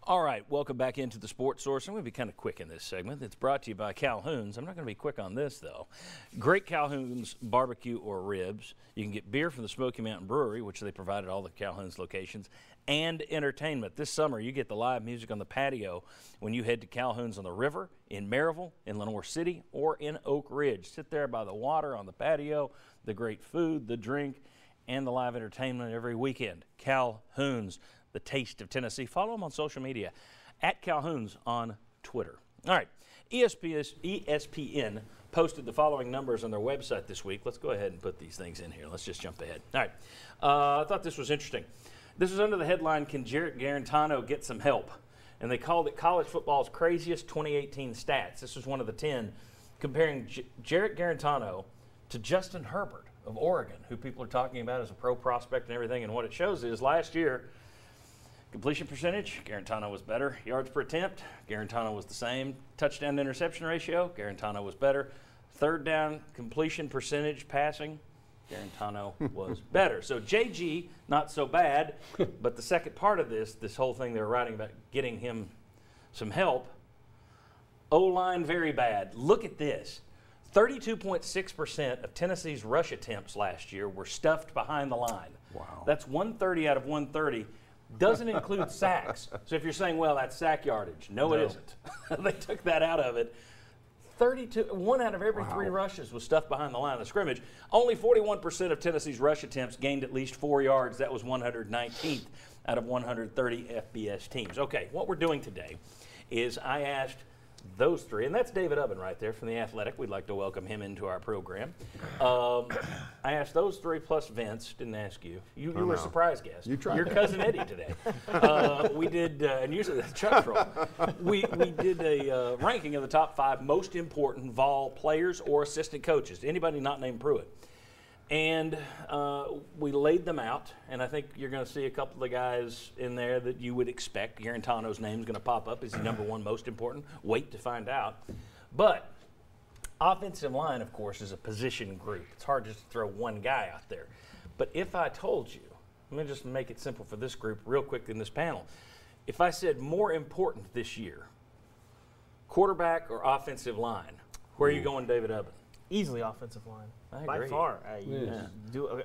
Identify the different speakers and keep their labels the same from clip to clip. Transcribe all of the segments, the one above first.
Speaker 1: All right, welcome back into the Sports Source. I'm going to be kind of quick in this segment. It's brought to you by Calhoun's. I'm not going to be quick on this, though. Great Calhoun's barbecue or ribs. You can get beer from the Smoky Mountain Brewery, which they provide at all the Calhoun's locations, and entertainment. This summer, you get the live music on the patio when you head to Calhoun's on the river, in Maryville, in Lenoir City, or in Oak Ridge. Sit there by the water on the patio, the great food, the drink, and the live entertainment every weekend. Calhoun's, the taste of Tennessee. Follow them on social media at Calhoun's on Twitter. All right, ESPN posted the following numbers on their website this week. Let's go ahead and put these things in here. Let's just jump ahead. All right, I thought this was interesting. This was under the headline, "Can Jarrett Guarantano get some help?" And they called it college football's craziest 2018 stats. This was one of the 10, comparing Jarrett Guarantano to Justin Herbert of Oregon, who people are talking about as a pro prospect and everything. And what it shows is last year, completion percentage, Guarantano was better. Yards per attempt, Guarantano was the same. Touchdown to interception ratio, Guarantano was better. Third down completion percentage passing, Guarantano was better. So JG, not so bad, but the second part of this whole thing they were writing about getting him some help, O-line very bad. Look at this. 32.6% of Tennessee's rush attempts last year were stuffed behind the line.
Speaker 2: Wow. That's
Speaker 1: 130 out of 130. Doesn't include sacks. So if you're saying, well, that's sack yardage. No, it isn't. They took that out of it. 1 out of every 3 rushes was stuffed behind the line of scrimmage. Only 41% of Tennessee's rush attempts gained at least 4 yards. That was 119th out of 130 FBS teams. Okay, what we're doing today is I asked those 3, and that's David Ubben right there from The Athletic. We'd like to welcome him into our program. I asked those 3 plus Vince. Didn't ask you. You were a surprise guest. Your cousin Eddie today. We did, and usually that's Chuck's role. We did a ranking of the top 5 most important Vol players or assistant coaches. Anybody not named Pruitt. And we laid them out, and I think you're going to see a couple of the guys in there that you would expect. Guarantano's name is going to pop up. Is he number 1 most important? Wait to find out. But offensive line, of course, is a position group. It's hard just to throw one guy out there. But if I told you, let me just make it simple for this group real quick in this panel. If I said more important this year, quarterback or offensive line, where are you going, David Ubben?
Speaker 3: Easily offensive line.
Speaker 1: By
Speaker 3: far.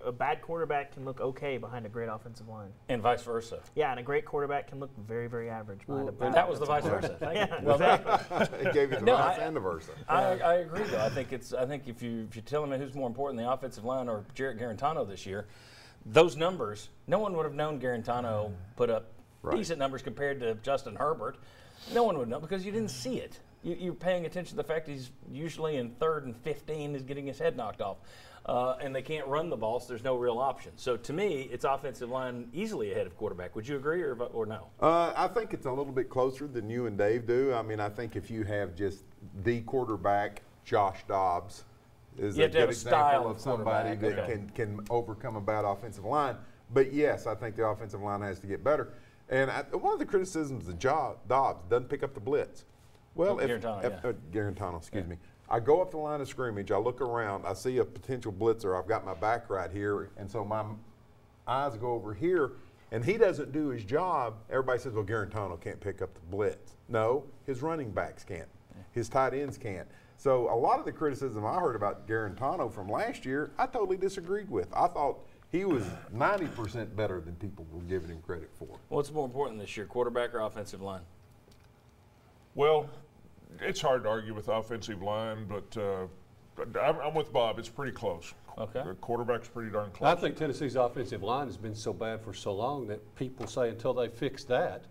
Speaker 3: A bad quarterback can look okay behind a great offensive line.
Speaker 1: And vice versa.
Speaker 3: Yeah, and a great quarterback can look very, very average behind a bad
Speaker 1: that was the vice versa. Thank you.
Speaker 3: Yeah, exactly.
Speaker 2: It gave you the vice and the versa.
Speaker 1: I agree, though. I think if you're telling me who's more important, the offensive line or Jarrett Guarantano this year, those numbers, no one would have known Guarantano put up decent numbers compared to Justin Herbert. No one would know because you didn't see it. You're paying attention to the fact he's usually in 3rd and 15 is getting his head knocked off. And they can't run the ball, so there's no real option. So to me, it's offensive line easily ahead of quarterback. Would you agree or no?
Speaker 2: I think it's a little bit closer than you and Dave do. I mean, I think if you have just the quarterback, Josh Dobbs is a good example of somebody that can overcome a bad offensive line. But yes, I think the offensive line has to get better. And one of the criticisms of Dobbs doesn't pick up the blitz. Well, Guarantano, excuse me. I go up the line of scrimmage, I look around, I see a potential blitzer, I've got my back right here, and so my eyes go over here, and he doesn't do his job. Everybody says, well, Guarantano can't pick up the blitz. No, his running backs can't. His tight ends can't. So a lot of the criticism I heard about Guarantano from last year, I totally disagreed with. I thought he was 90% better than people were giving him credit for.
Speaker 1: What's more important this year, quarterback or offensive line?
Speaker 4: Well, it's hard to argue with offensive line, but I'm with Bob. It's pretty close.
Speaker 1: Okay.
Speaker 4: The quarterback's pretty darn close.
Speaker 5: I think Tennessee's offensive line has been so bad for so long that people say until they fix that,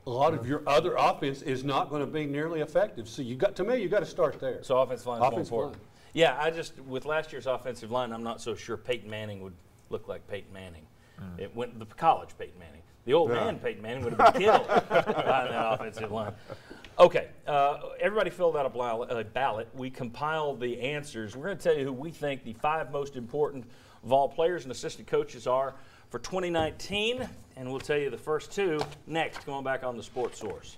Speaker 5: a lot of your other offense is not going to be nearly effective. So you got to start there.
Speaker 1: So offensive line is more important. Yeah, with last year's offensive line, I'm not so sure Peyton Manning would look like Peyton Manning. It went the college Peyton Manning. The old man Peyton Manning would have been killed by that offensive line. Okay, everybody filled out a ballot. We compiled the answers. We're going to tell you who we think the 5 most important Vol players and assistant coaches are for 2019, and we'll tell you the first 2 next, going back on the Sports Source.